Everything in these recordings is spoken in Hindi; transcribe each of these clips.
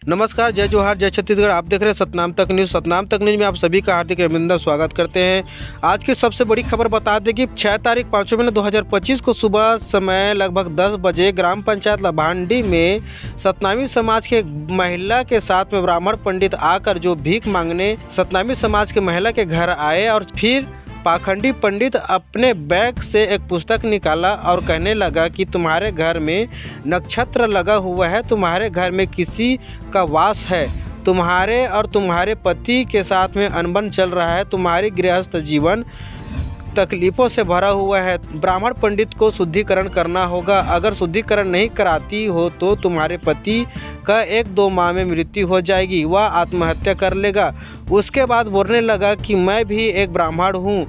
नमस्कार, जय जोहार, जय छत्तीसगढ़। आप देख रहे हैं सतनाम तक न्यूज़। सतनाम तक न्यूज़ में आप सभी का हार्दिक अभिनंदन स्वागत करते हैं। आज की सबसे बड़ी खबर बता दें कि 6 तारीख 5 महीने 2025 को सुबह समय लगभग 10 बजे ग्राम पंचायत लभांडी में सतनामी समाज के महिला के साथ में ब्राह्मण पंडित आकर जो भीख मांगने सतनामी समाज के महिला के घर आए और फिर पाखंडी पंडित अपने बैग से एक पुस्तक निकाला और कहने लगा कि तुम्हारे घर में नक्षत्र लगा हुआ है, तुम्हारे घर में किसी का वास है, तुम्हारे और तुम्हारे पति के साथ में अनबन चल रहा है, तुम्हारी गृहस्थ जीवन तकलीफ़ों से भरा हुआ है। ब्राह्मण पंडित को शुद्धिकरण करना होगा। अगर शुद्धिकरण नहीं कराती हो तो तुम्हारे पति का 1-2 माह में मृत्यु हो जाएगी, वह आत्महत्या कर लेगा। उसके बाद बोलने लगा कि मैं भी एक ब्राह्मण हूँ,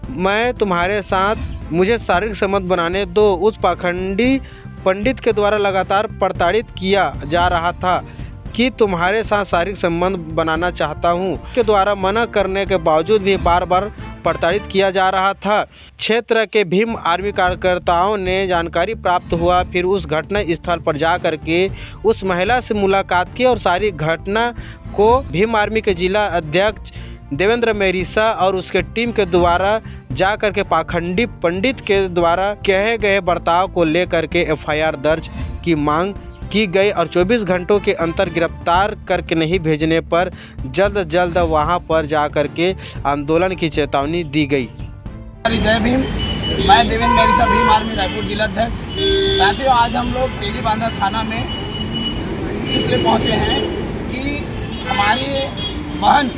मैं तुम्हारे साथ मुझे शारीरिक संबंध बनाने दो। उस पाखंडी पंडित के द्वारा लगातार प्रताड़ित किया जा रहा था कि तुम्हारे साथ शारीरिक संबंध बनाना चाहता हूँ के द्वारा मना करने के बावजूद भी बार बार प्रताड़ित किया जा रहा था। क्षेत्र के भीम आर्मी कार्यकर्ताओं ने जानकारी प्राप्त हुआ, फिर उस घटना स्थल पर जा कर के उस महिला से मुलाकात की और सारी घटना को भीम आर्मी के जिला अध्यक्ष देवेंद्र मेहरिसा और उसके टीम के द्वारा जा कर के पाखंडी पंडित के द्वारा कहे गए बर्ताव को लेकर के एफआईआर दर्ज की मांग की गई और 24 घंटों के अंतर गिरफ्तार करके नहीं भेजने पर जल्द वहां पर जा कर के आंदोलन की चेतावनी दी गई। जय भीम। मैं देवेंद्र मेहरिसा, भीम आर्मी रायपुर जिला अध्यक्ष। साथियों, आज हम लोग तेलीबांधा थाना में इसलिए पहुंचे हैं कि हमारी बहन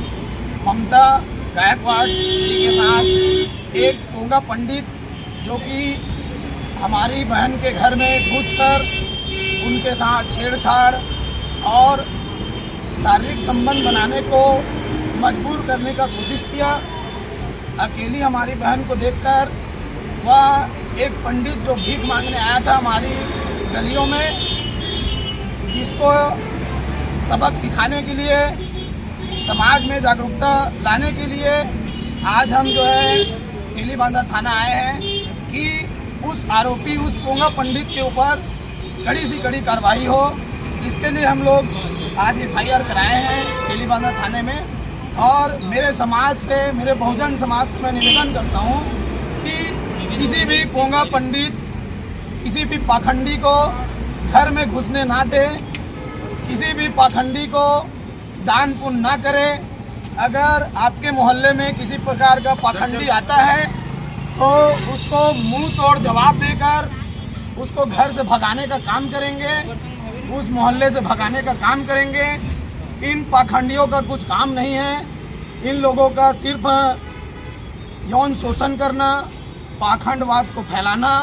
ममता गायकवाड़ जी के साथ एक पोंगा पंडित जो कि हमारी बहन के घर में घुसकर उनके साथ छेड़छाड़ और शारीरिक संबंध बनाने को मजबूर करने का कोशिश किया। अकेली हमारी बहन को देखकर वह एक पंडित जो भीख मांगने आया था हमारी गलियों में, जिसको सबक सिखाने के लिए, समाज में जागरूकता लाने के लिए आज हम जो है तेलीबांधा थाना आए हैं कि उस आरोपी, उस पोंगा पंडित के ऊपर कड़ी से कड़ी कार्रवाई हो। इसके लिए हम लोग आज एफआईआर कराए हैं तेलीबांधा थाने में। और मेरे समाज से, मेरे बहुजन समाज से मैं निवेदन करता हूँ कि किसी भी पोंगा पंडित, किसी भी पाखंडी को घर में घुसने ना दे, किसी भी पाखंडी को दान पुण्य ना करे। अगर आपके मोहल्ले में किसी प्रकार का पाखंडी आता है तो उसको मुंह तोड़ जवाब देकर उसको घर से भगाने का काम करेंगे, उस मोहल्ले से भगाने का काम करेंगे। इन पाखंडियों का कुछ काम नहीं है। इन लोगों का सिर्फ यौन शोषण करना, पाखंडवाद को फैलाना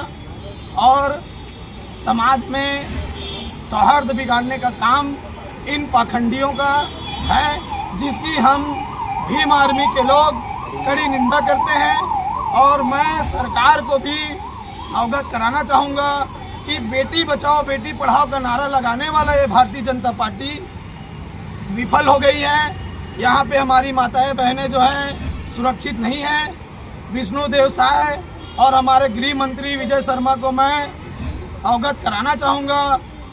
और समाज में सौहार्द बिगाड़ने का काम इन पाखंडियों का है, जिसकी हम भीम आर्मी के लोग कड़ी निंदा करते हैं। और मैं सरकार को भी अवगत कराना चाहूँगा कि बेटी बचाओ बेटी पढ़ाओ का नारा लगाने वाला ये भारतीय जनता पार्टी विफल हो गई है। यहाँ पे हमारी माताएं बहनें जो हैं सुरक्षित नहीं हैं। विष्णुदेव साय और हमारे गृह मंत्री विजय शर्मा को मैं अवगत कराना चाहूँगा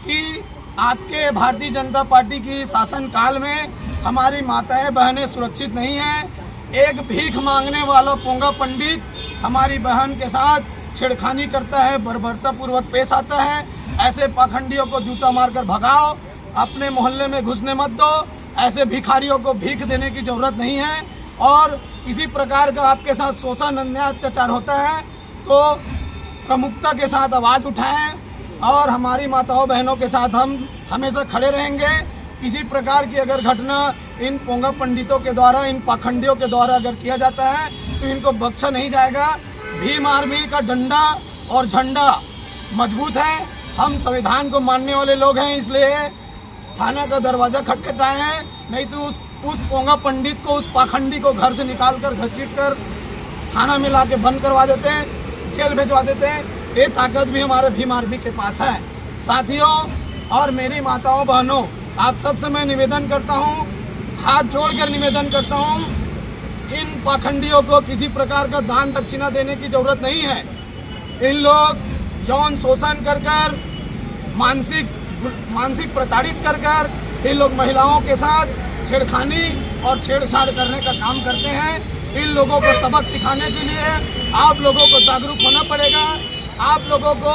कि आपके भारतीय जनता पार्टी की शासनकाल में हमारी माताएं बहनें सुरक्षित नहीं हैं। एक भीख मांगने वाला पोंगा पंडित हमारी बहन के साथ छेड़खानी करता है, बर्बरतापूर्वक पेश आता है। ऐसे पाखंडियों को जूता मारकर भगाओ, अपने मोहल्ले में घुसने मत दो। ऐसे भिखारियों को भीख देने की ज़रूरत नहीं है। और किसी प्रकार का आपके साथ शोषण, अन्याय, अत्याचार होता है तो प्रमुखता के साथ आवाज़ उठाएं और हमारी माताओं बहनों के साथ हम हमेशा खड़े रहेंगे। किसी प्रकार की अगर घटना इन पोंगा पंडितों के द्वारा, इन पाखंडियों के द्वारा अगर किया जाता है तो इनको बख्शा नहीं जाएगा। भीम आर्मी का डंडा और झंडा मजबूत है। हम संविधान को मानने वाले लोग हैं, इसलिए थाना का दरवाज़ा खटखटाए हैं। नहीं तो उस पोंगा पंडित को, उस पाखंडी को घर से निकाल कर, घसीट कर थाना में ला के बंद करवा देते हैं, जेल भिजवा देते हैं। ये ताकत भी हमारे भीम आर्मी के पास है। साथियों और मेरी माताओं बहनों, आप सबसे मैं निवेदन करता हूँ, हाथ जोड़कर निवेदन करता हूँ, इन पाखंडियों को किसी प्रकार का दान दक्षिणा देने की ज़रूरत नहीं है। इन लोग यौन शोषण कर कर, मानसिक प्रताड़ित कर कर ये लोग महिलाओं के साथ छेड़खानी और छेड़छाड़ करने का काम करते हैं। इन लोगों को सबक सिखाने के लिए आप लोगों को जागरूक होना पड़ेगा। आप लोगों को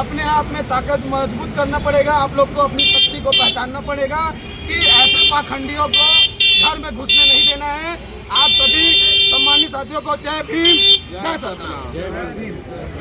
अपने आप में ताकत मजबूत करना पड़ेगा। आप लोग को अपनी शक्ति को पहचानना पड़ेगा कि ऐसे पाखंडियों को घर में घुसने नहीं देना है। आप सभी सम्मानित साथियों को जय भीम, जय सतनाम।